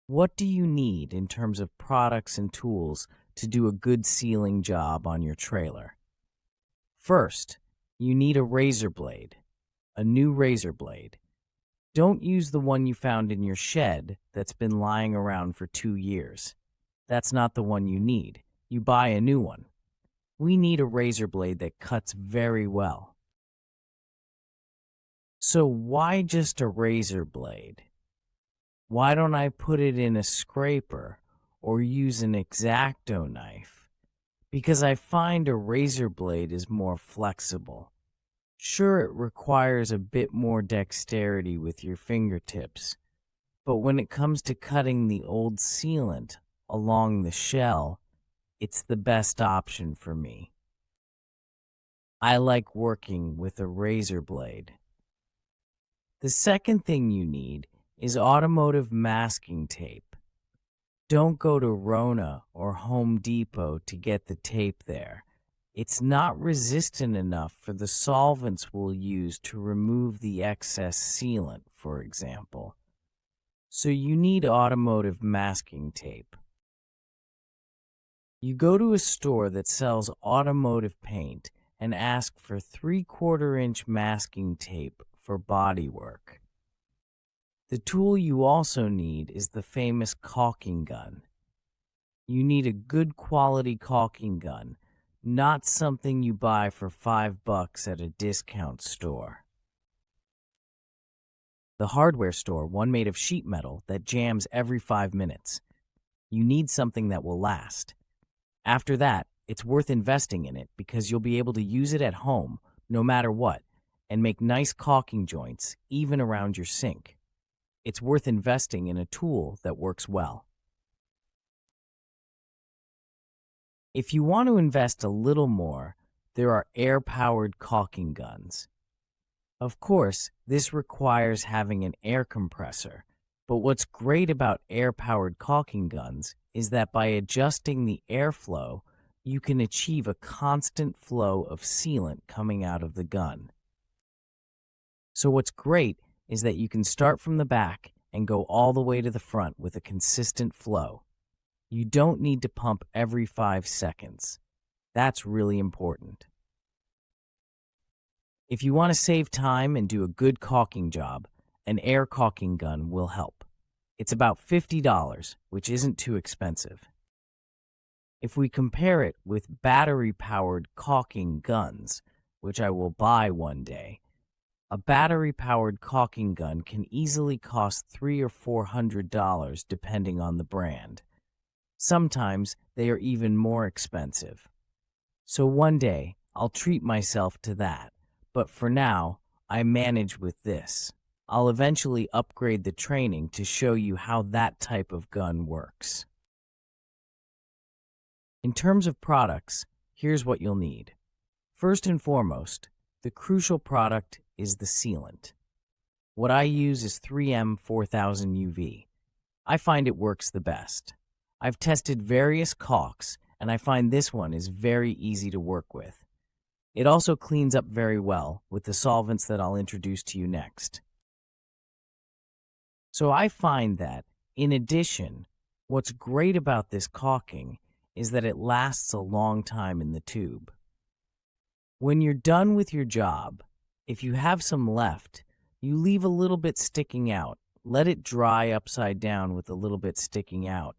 What do you need in terms of products and tools to do a good sealing job on your trailer? First, you need a razor blade, a new razor blade. Don't use the one you found in your shed that's been lying around for 2 years. That's not the one you need. You buy a new one. We need a razor blade that cuts very well. So why just a razor blade? Why don't I put it in a scraper or use an X-Acto knife? Because I find a razor blade is more flexible. Sure, it requires a bit more dexterity with your fingertips, but when it comes to cutting the old sealant along the shell, it's the best option for me. I like working with a razor blade. The second thing you need is automotive masking tape. Don't go to Rona or Home Depot to get the tape there. It's not resistant enough for the solvents we'll use to remove the excess sealant, for example. So you need automotive masking tape. You go to a store that sells automotive paint and ask for 3/4-inch masking tape for bodywork. The tool you also need is the famous caulking gun. You need a good quality caulking gun, not something you buy for $5 at a discount store. The hardware store, one made of sheet metal that jams every 5 minutes. You need something that will last. After that, it's worth investing in it because you'll be able to use it at home, no matter what, and make nice caulking joints, even around your sink. It's worth investing in a tool that works well. If you want to invest a little more, there are air-powered caulking guns. Of course, this requires having an air compressor, but what's great about air-powered caulking guns is that by adjusting the airflow, you can achieve a constant flow of sealant coming out of the gun. So what's great is that you can start from the back and go all the way to the front with a consistent flow. You don't need to pump every 5 seconds. That's really important. If you want to save time and do a good caulking job, an air caulking gun will help. It's about $50, which isn't too expensive. If we compare it with battery-powered caulking guns, which I will buy one day, a battery-powered caulking gun can easily cost $300 or $400 depending on the brand. Sometimes they are even more expensive. So one day, I'll treat myself to that, but for now, I manage with this. I'll eventually upgrade the training to show you how that type of gun works. In terms of products, here's what you'll need. First and foremost, the crucial product is the sealant. What I use is 3M 4000 UV. I find it works the best. I've tested various caulks, and I find this one is very easy to work with. It also cleans up very well with the solvents that I'll introduce to you next. So I find that, in addition, what's great about this caulking is that it lasts a long time in the tube. When you're done with your job, if you have some left, you leave a little bit sticking out. Let it dry upside down with a little bit sticking out,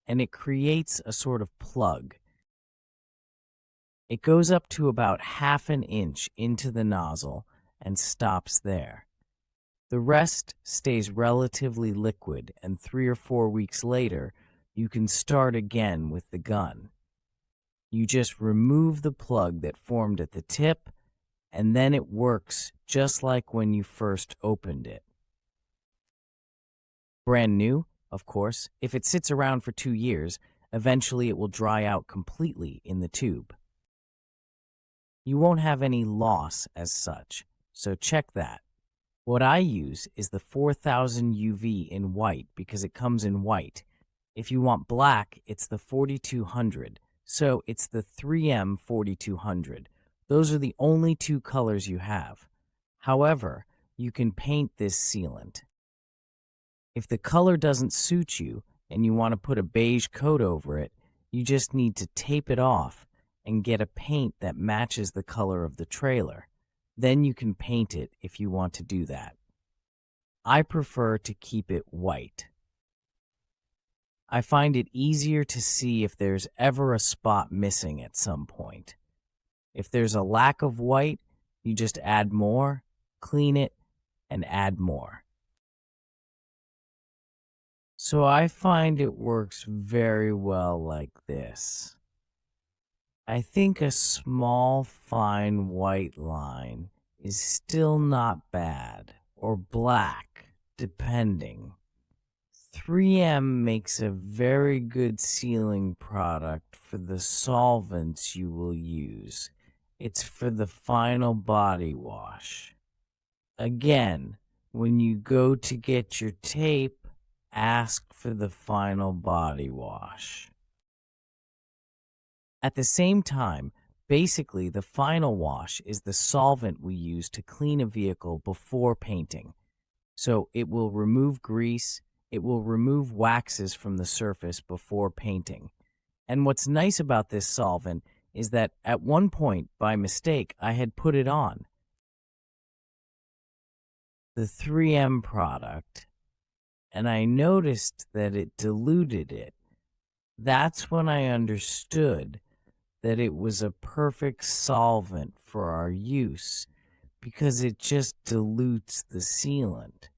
and it creates a sort of plug. It goes up to about 1/2 inch into the nozzle and stops there. The rest stays relatively liquid, and 3 or 4 weeks later, you can start again with the gun. You just remove the plug that formed at the tip, and then it works just like when you first opened it. Brand new, of course, if it sits around for 2 years, eventually it will dry out completely in the tube. You won't have any loss as such, so check that. What I use is the 4000 UV in white because it comes in white. If you want black, it's the 4200, so it's the 3M 4200. Those are the only 2 colors you have. However, you can paint this sealant. If the color doesn't suit you, and you want to put a beige coat over it, you just need to tape it off and get a paint that matches the color of the trailer. Then you can paint it if you want to do that. I prefer to keep it white. I find it easier to see if there's ever a spot missing at some point. If there's a lack of white, you just add more, clean it, and add more. So I find it works very well like this. I think a small, fine white line is still not bad, or black, depending. 3M makes a very good sealing product for the solvents you will use. It's for the final body wash. Again, when you go to get your tape, ask for the final body wash. At the same time, basically the final wash is the solvent we use to clean a vehicle before painting. So it will remove grease, it will remove waxes from the surface before painting. And what's nice about this solvent is that at one point, by mistake, I had put it on. The 3M product, and I noticed that it diluted it. That's when I understood that it was a perfect solvent for our use because it just dilutes the sealant.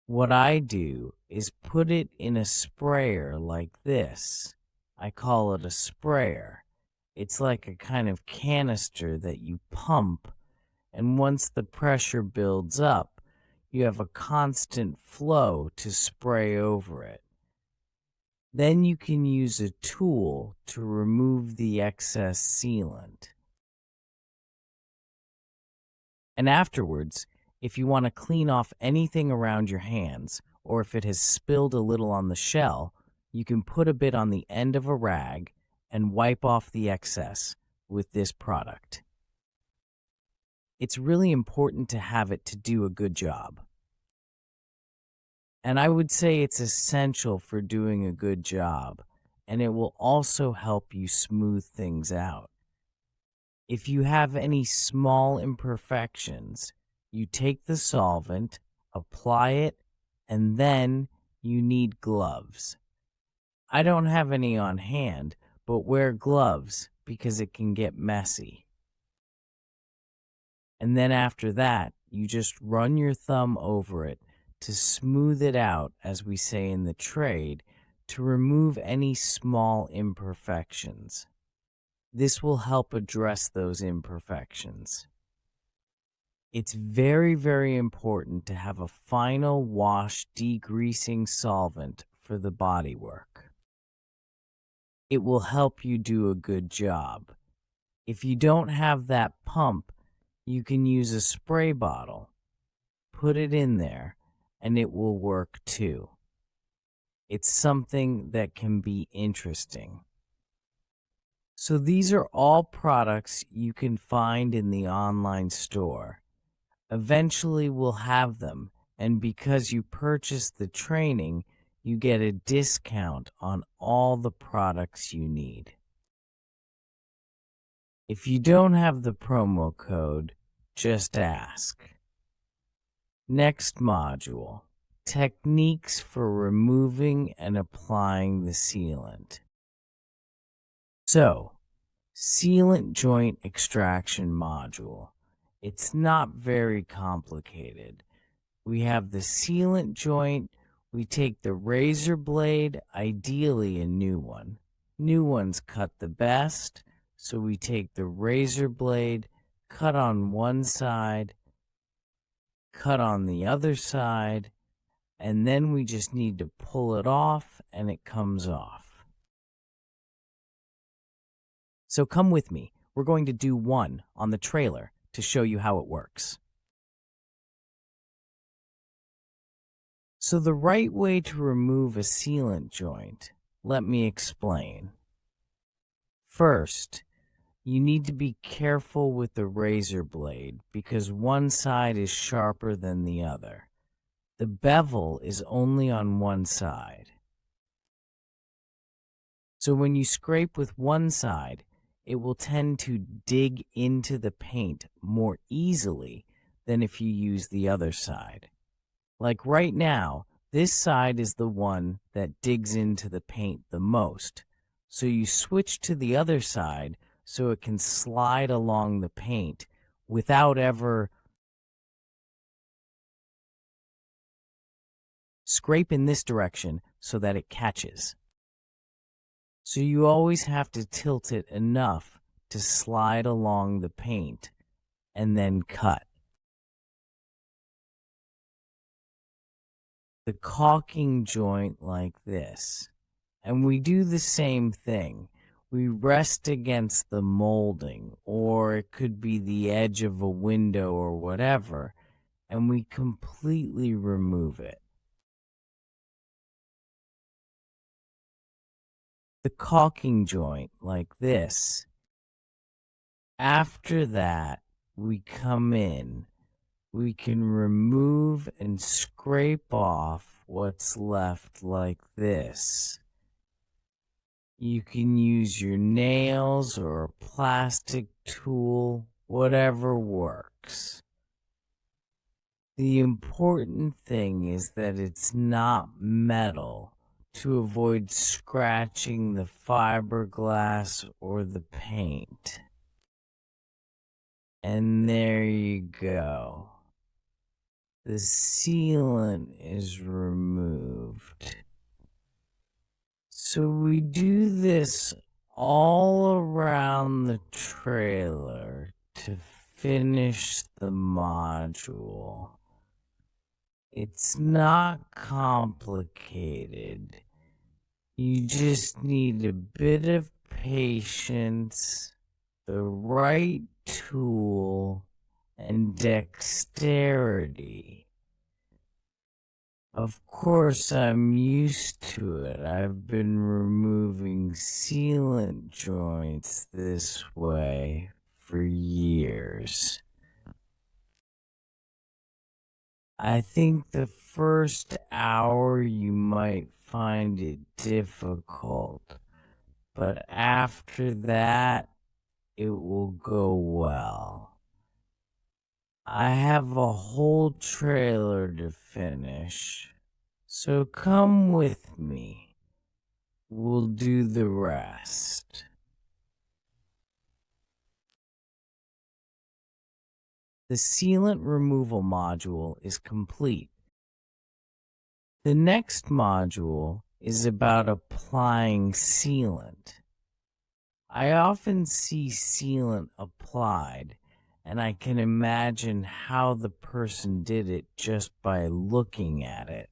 What I do is put it in a sprayer like this. I call it a sprayer. It's like a kind of canister that you pump, and once the pressure builds up, you have a constant flow to spray over it. Then you can use a tool to remove the excess sealant. And afterwards, if you want to clean off anything around your hands, or if it has spilled a little on the shell, you can put a bit on the end of a rag and wipe off the excess with this product. It's really important to have it to do a good job. And I would say it's essential for doing a good job, and it will also help you smooth things out. If you have any small imperfections, you take the solvent, apply it, and then you need gloves. I don't have any on hand, but wear gloves because it can get messy. And then after that, you just run your thumb over it to smooth it out, as we say in the trade, to remove any small imperfections. This will help address those imperfections. It's very, very important to have a final wash degreasing solvent for the bodywork. It will help you do a good job. If you don't have that pump, you can use a spray bottle. Put it in there, and it will work too. It's something that can be interesting. So these are all products you can find in the online store. Eventually we'll have them, and because you purchased the training, you get a discount on all the products you need. If you don't have the promo code, just ask. Next module, techniques for removing and applying the sealant. So, sealant joint extraction module. It's not very complicated. We have the sealant joint. We take the razor blade, ideally a new one. New ones cut the best, so we take the razor blade, cut on one side, cut on the other side, and then we just need to pull it off and it comes off. So come with me. We're going to do one on the trailer to show you how it works. So the right way to remove a sealant joint, let me explain. First, you need to be careful with the razor blade because one side is sharper than the other. The bevel is only on one side. So when you scrape with one side, it will tend to dig into the paint more easily than if you use the other side. Like right now, this side is the one that digs into the paint the most. So you switch to the other side so it can slide along the paint without ever scrape in this direction so that it catches. So you always have to tilt it enough to slide along the paint and then cut. The caulking joint like this. And we do the same thing. We rest against the molding, or it could be the edge of a window or whatever, and we completely remove it. The caulking joint like this. After that, we come in. We can remove and scrape off what's left like this. You can use your nails or a plastic tool, whatever works. The important thing is that it's not metal to avoid scratching the fiberglass or the paint. And there you go. The sealant is removed. So we do this all around the trailer to finish the module. It's not complicated. You just need a bit of patience, the right tool, and dexterity. Of course, I'm used to it. I've been removing sealant joints this way for years. I think the first hour you might find it difficult, but after that, it will go well. I have a whole trailer to finish, so come with me. We'll do the rest. The sealant removal module is complete. The next module is about applying sealant. I often see sealant applied, and I can imagine how the person did it just by looking at it.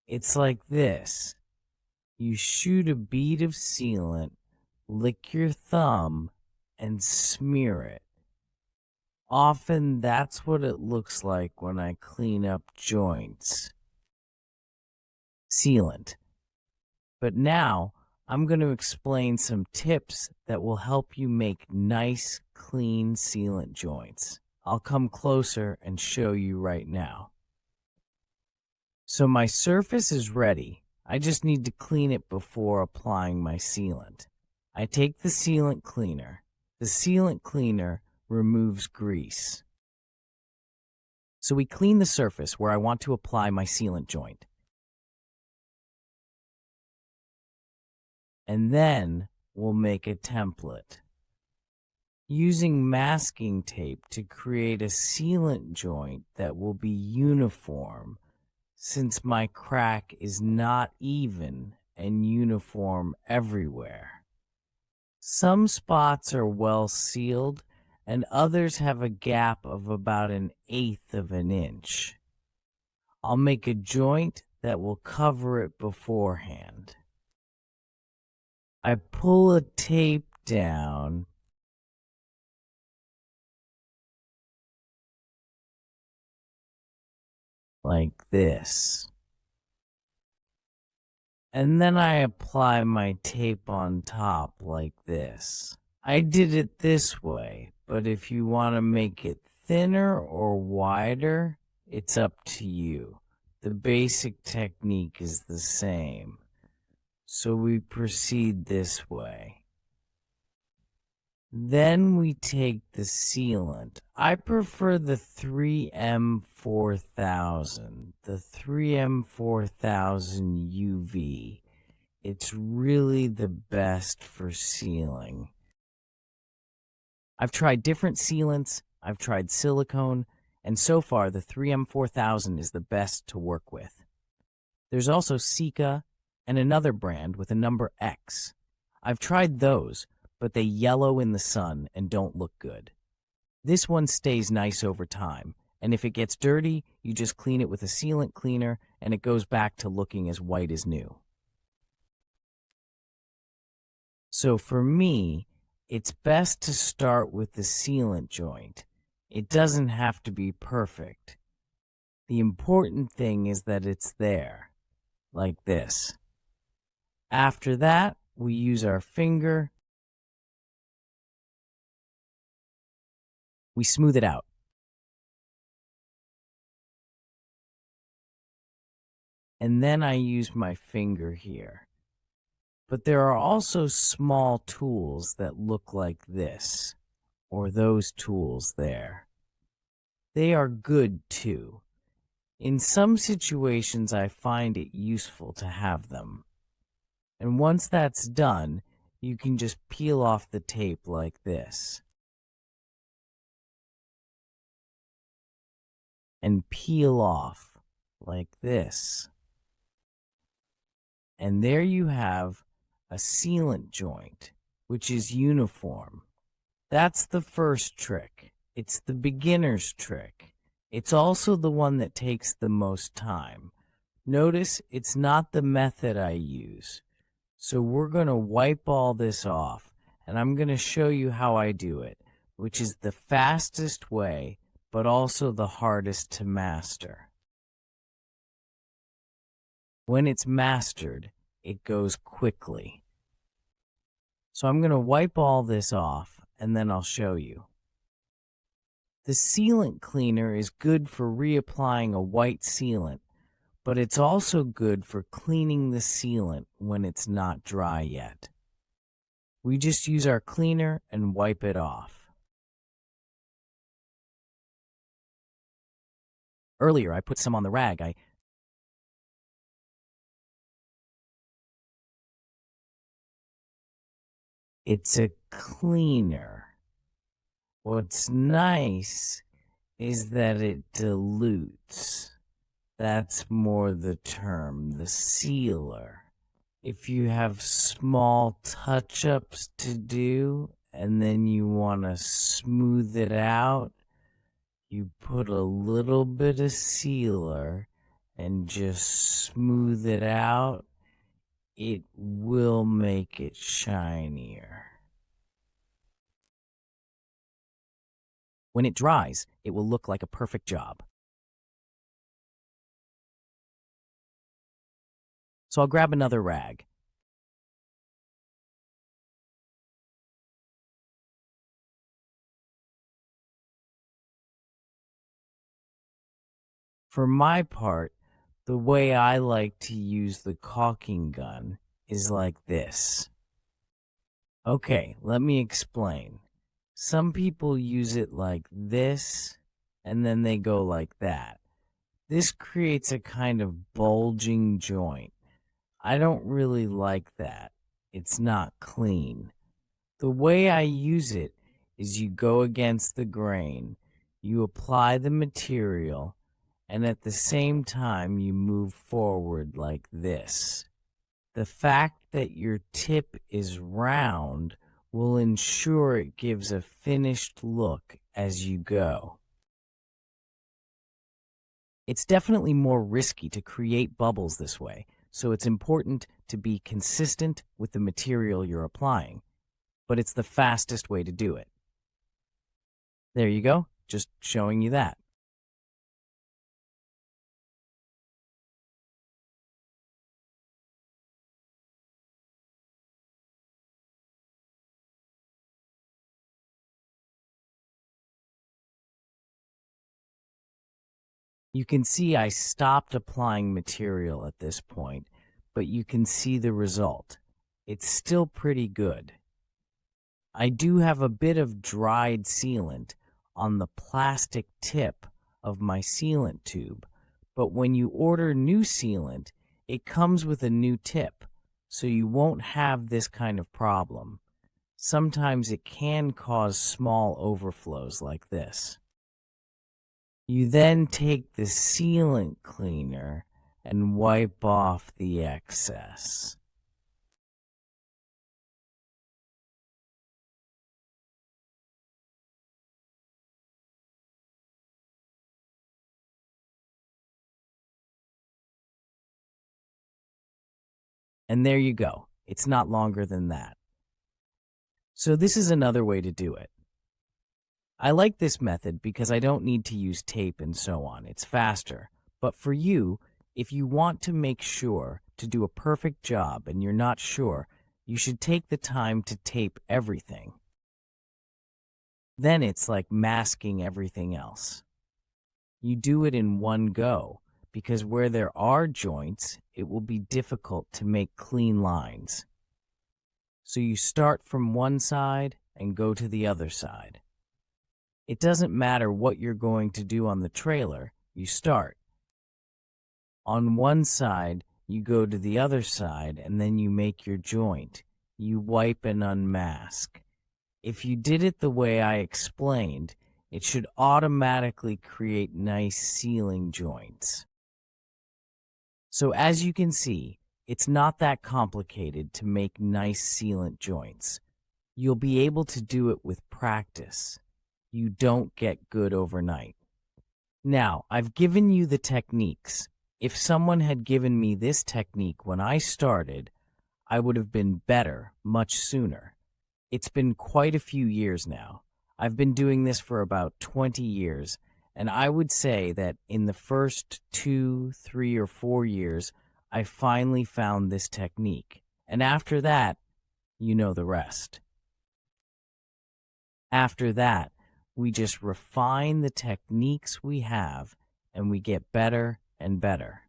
It's like this. You shoot a bead of sealant, lick your thumb, and smear it. Often that's what it looks like when I clean up joints. Sealant. But now I'm going to explain some tips that will help you make nice, clean sealant joints. I'll come closer and show you right now. So my surface is ready. I just need to clean it before applying my sealant. I take the sealant cleaner. The sealant cleaner removes grease. So we clean the surface where I want to apply my sealant joint. And then we'll make a template. Using masking tape to create a sealant joint that will be uniform, since my crack is not even and uniform everywhere. Some spots are well sealed and others have a gap of about 1/8 of an inch. I'll make a joint that will cover it beforehand. I pull a tape down like this. And then I apply my tape on top like this. I did it this way, but if you want to make it thinner or wider, it's up to you. The basic technique is the same. So we proceed this way. Then we take the sealant. I prefer the 3M4000, the 3M4000 UV. It's really the best for sealing. I've tried different sealants, I've tried silicone, and so far the 3M4000 is the best to work with. There's also Sika and another brand with a number X. I've tried those, but they yellow in the sun and don't look good. This one stays nice over time, and if it gets dirty, you just clean it with a sealant cleaner and it goes back to looking as white as new. So for me, it's best to start with the sealant joint. It doesn't have to be perfect. The important thing is that it's there, like this. After that, we use our finger. We smooth it out. And then I use my finger here. But there are also small tools that look like this, or those tools there. They are good too. In some situations, I find it useful to have them. And once that's done, you can just peel off the tape like this. And peel off like this. And there you have a sealant joint, which is uniform. That's the first trick. It's the beginner's trick. It's also the one that takes the most time. Notice it's not the method I use. So we're going to wipe all this off, and I'm going to show you how I do it, which is the fastest way, but also the hardest to master. When it's mastered, it goes quickly. So I'm going to wipe all this off, and then I'll show you. The sealant cleaner is good for reapplying a white sealant, but it's also good for cleaning the sealant when it's not dry yet. We just use our cleaner and wipe it off. Earlier, I put some on the rag. It's a cleaner. What's nice is that it dilutes. That's more the term, the sealer. If you have small touch-ups to do and then you want to smooth it out, you put a little bit of sealer and just smooth it out. It will make it shinier. When it dries, it will look like a perfect job. So I'll grab another rag. For my part, the way I like to use the caulking gun is like this. Okay, let me explain. Some people use it like this, and then they go like that. This creates a kind of bulging joint. I don't really like that. It's not clean. The way I use it is you go against the grain, you apply the material, and at the same time you move forward like this. The fact that your tip is round will ensure it gives a finished look as you go. It's definitely more risky to create bubbles this way, so it's important to be consistent with the material you're applying, but it's the fastest way to do it. There you go, just showing you that. You can see I stopped applying material at this point, but you can see the result. It's still pretty good. I do have a bit of dried sealant on the plastic tip of my sealant tube, but when you order new sealant, it comes with a new tip, so you won't have this kind of problem. Sometimes it can cause small overflows like this. You then take the sealant cleaner and wipe off the excess. And there you go. It's not longer than that. So this is another way to do it. I like this method because I don't need to use tape and so on. It's faster. But for you, if you want to make sure to do a perfect job and you're not sure, you should take the time to tape everything. Then it's like masking everything else. You do it in one go, because where there are joints, it will be difficult to make clean lines. So you start from one side and go to the other side. It doesn't matter what you're going to do on the trailer, you start. On one side, you go to the other side and then you make your joint. You wipe and unmask. If you did it the way I explained, it should automatically create nice sealing joints. So as you can see, it's not that complicated to make nice sealant joints. You'll be able to do it with practice. You don't get good overnight. Now, I've given you the techniques. If someone had given me this technique when I started, I would have been better much sooner. It's been quite a few years now. I've been doing this for about 20 years, and I would say that in the first 2, 3, or 4 years, I finally found this technique. And after that, you know the rest. After that, we just refine the techniques we have, and we get better and better.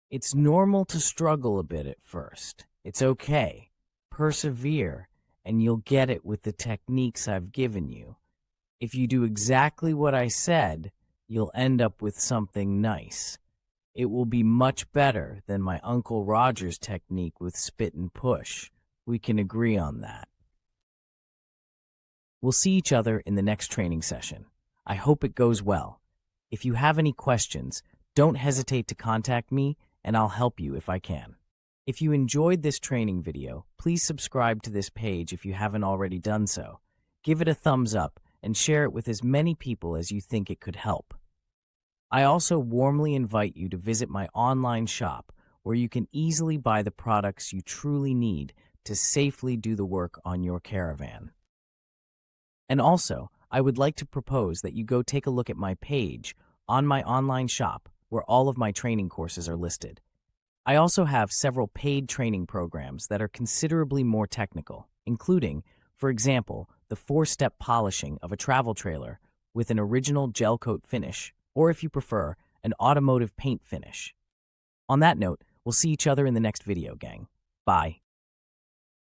It's normal to struggle a bit at first. It's okay. Persevere, and you'll get it with the techniques I've given you. If you do exactly what I said, you'll end up with something nice. It will be much better than my Uncle Roger's technique with spit and push. We can agree on that. We'll see each other in the next training session. I hope it goes well. If you have any questions, don't hesitate to contact me, and I'll help you if I can. If you enjoyed this training video, please subscribe to this page if you haven't already done so. Give it a thumbs up and share it with as many people as you think it could help. I also warmly invite you to visit my online shop where you can easily buy the products you truly need to safely do the work on your caravan. And also, I would like to propose that you go take a look at my page on my online shop where all of my training courses are listed. I also have several paid training programs that are considerably more technical, including, for example, the 4-step polishing of a travel trailer with an original gel coat finish, or if you prefer, an automotive paint finish. On that note, we'll see each other in the next video, gang. Bye.